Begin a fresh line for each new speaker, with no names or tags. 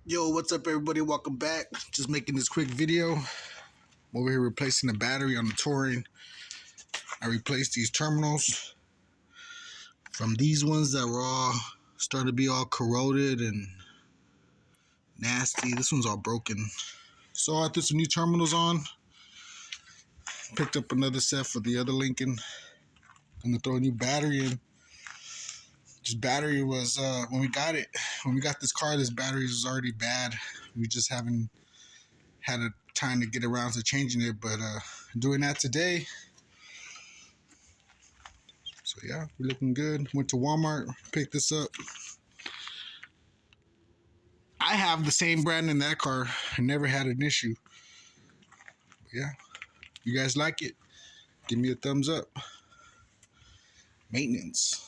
Yo, what's up everybody? Welcome back. Just making this quick video. I'm over here replacing the battery on the Touring. I replaced these terminals from these ones that were all starting to be all corroded and nasty. This one's all broken. So I threw some new terminals on. Picked up another set for the other Lincoln. I'm gonna throw a new battery in. This battery was when we got this car, this battery was already bad. We just haven't had a time to get around to changing it, but doing that today. So yeah, we're looking good. Went to Walmart, picked this up. I have the same brand in that car. I never had an issue. But yeah, you guys like it? Give me a thumbs up. Maintenance.